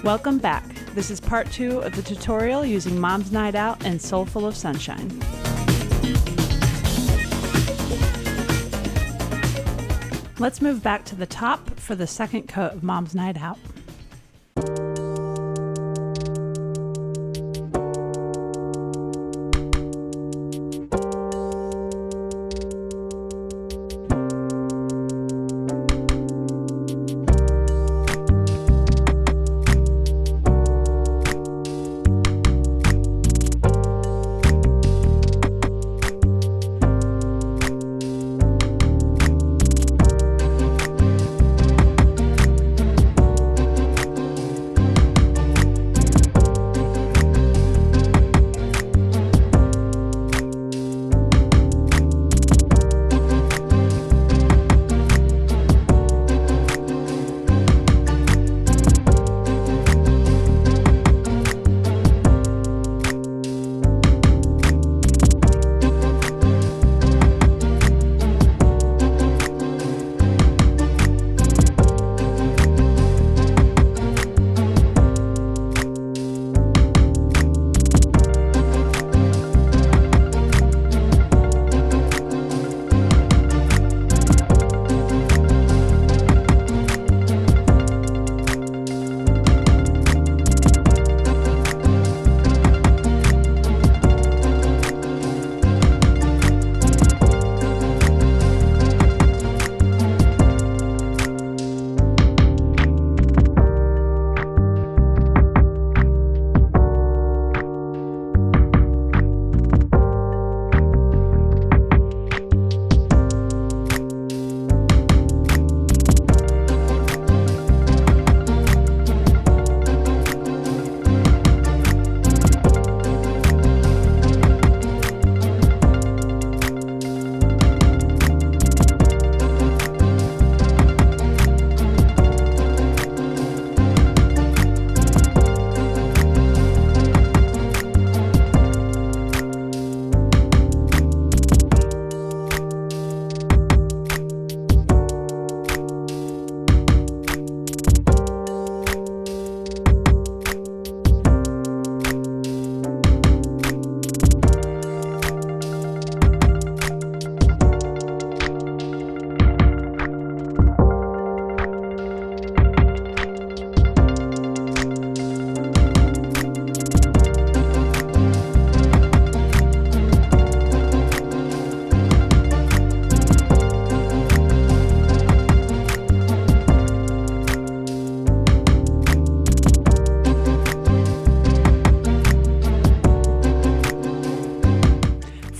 Welcome back. This is part 2 of the tutorial using Mom's Night Out and Soulful of Sunshine. Let's move back to the top for the second coat of Mom's Night Out.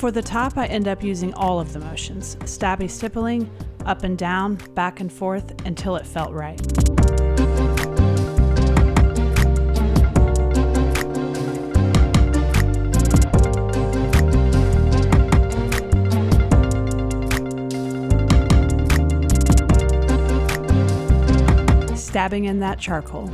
For the top, I end up using all of the motions, stabby stippling, up and down, back and forth, until it felt right. Stabbing in that charcoal.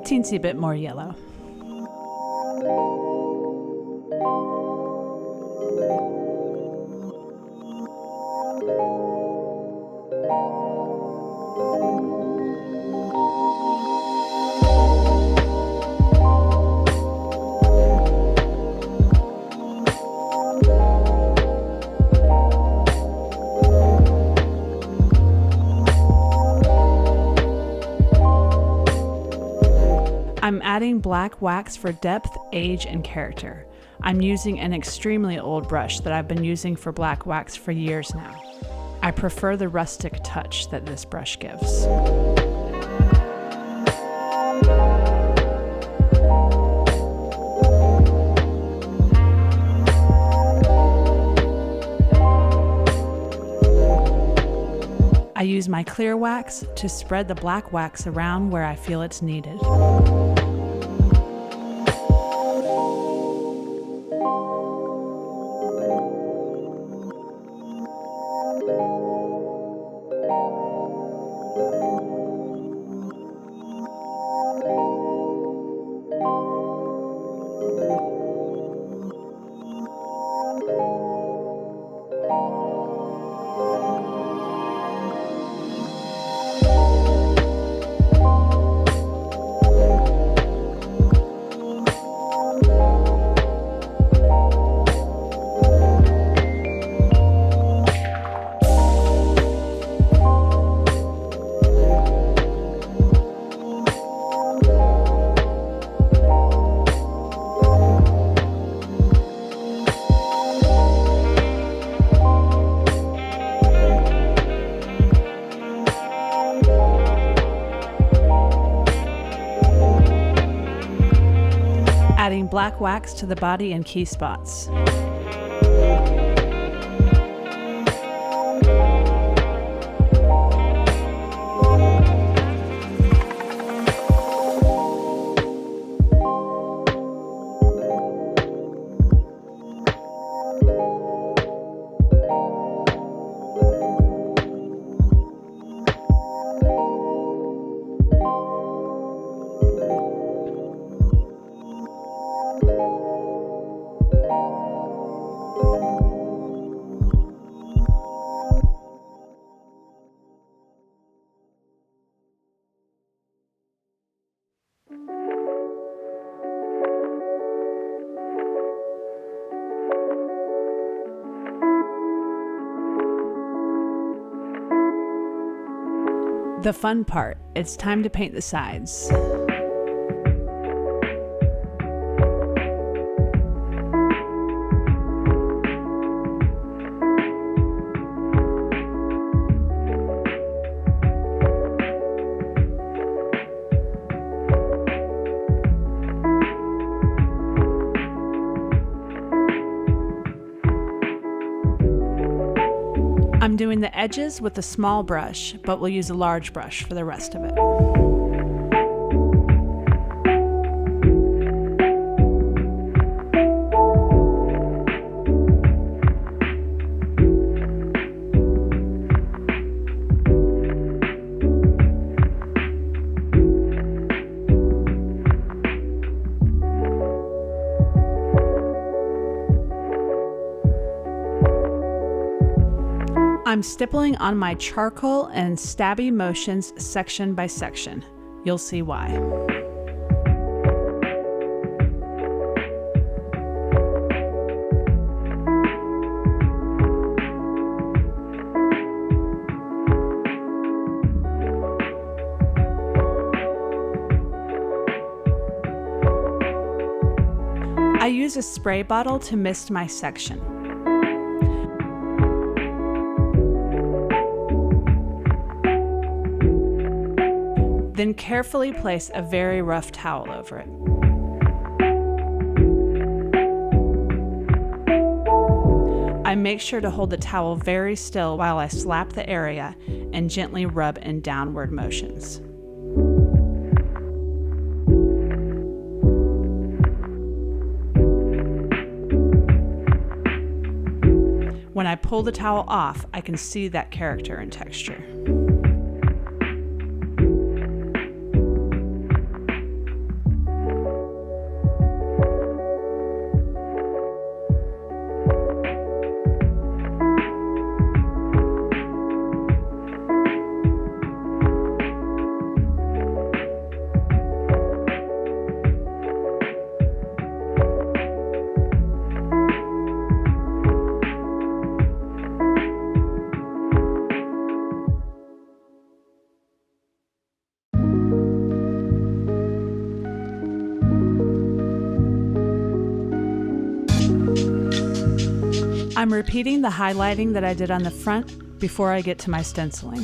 Teensy bit more yellow. I'm adding black wax for depth, age, and character. I'm using an extremely old brush that I've been using for black wax for years now. I prefer the rustic touch that this brush gives. I use my clear wax to spread the black wax around where I feel it's needed. Adding black wax to the body and key spots. The fun part, it's time to paint the sides. I'm doing the edges with a small brush, but we'll use a large brush for the rest of it. I'm stippling on my charcoal and stabby motions section by section. You'll see why. I use a spray bottle to mist my section. Then carefully place a very rough towel over it. I make sure to hold the towel very still while I slap the area and gently rub in downward motions. When I pull the towel off, I can see that character and texture. I'm repeating the highlighting that I did on the front before I get to my stenciling.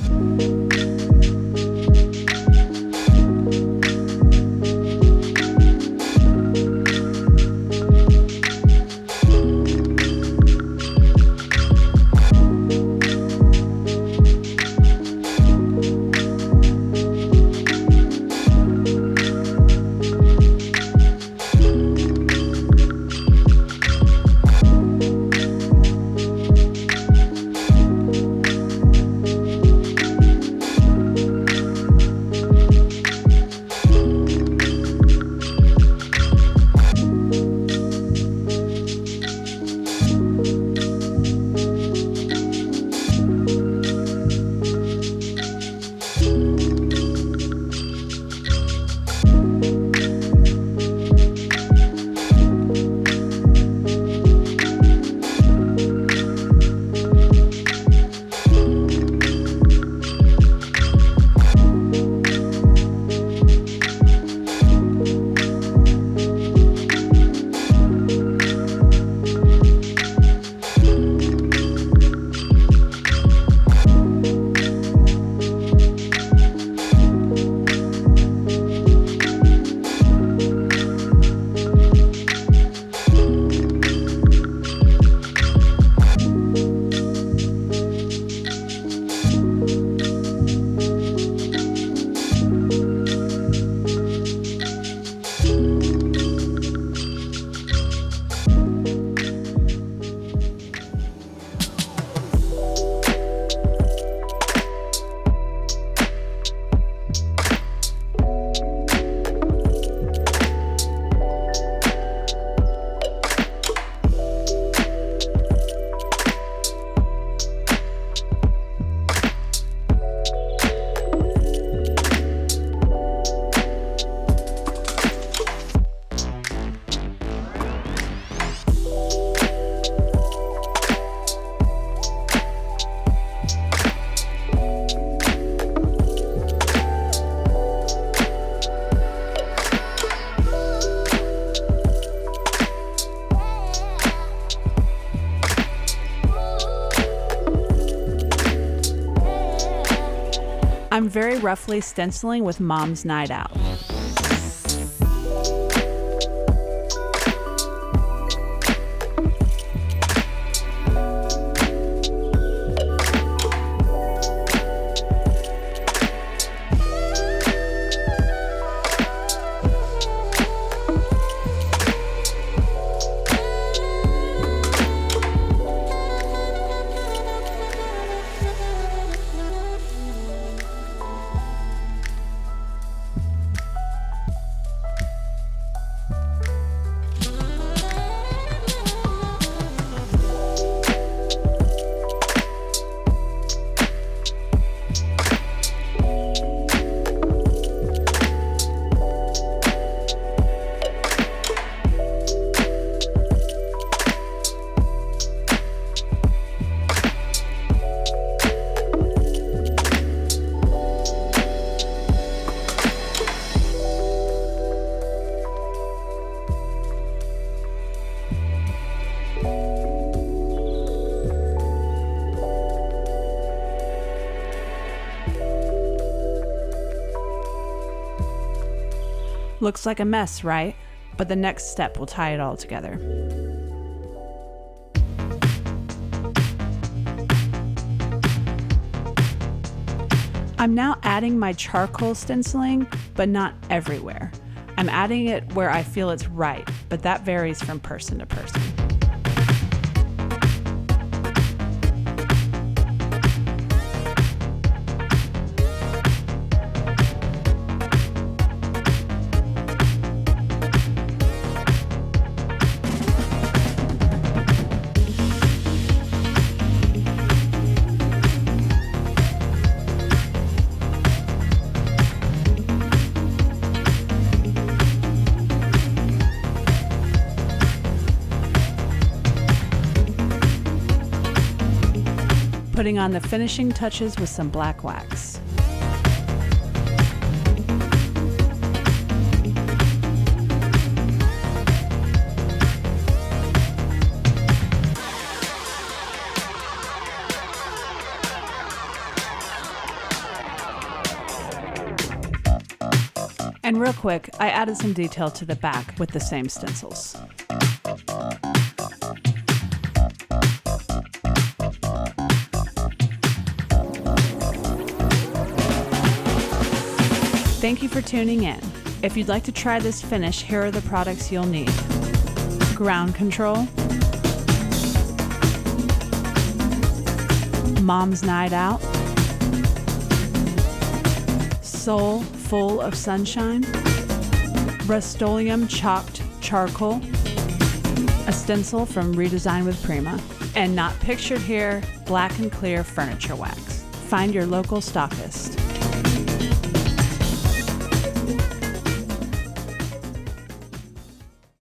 I'm very roughly stenciling with Mom's Night Out. Looks like a mess, right? But the next step will tie it all together. I'm now adding my charcoal stenciling, but not everywhere. I'm adding it where I feel it's right, but that varies from person to person. Putting on the finishing touches with some black wax. And real quick, I added some detail to the back with the same stencils. Thank you for tuning in. If you'd like to try this finish, here are the products you'll need. Ground Control, Mom's Night Out, Soul Full of Sunshine, Rust-Oleum Chalked Charcoal, a stencil from Redesign with Prima, and not pictured here, Black and Clear Furniture Wax. Find your local stockist.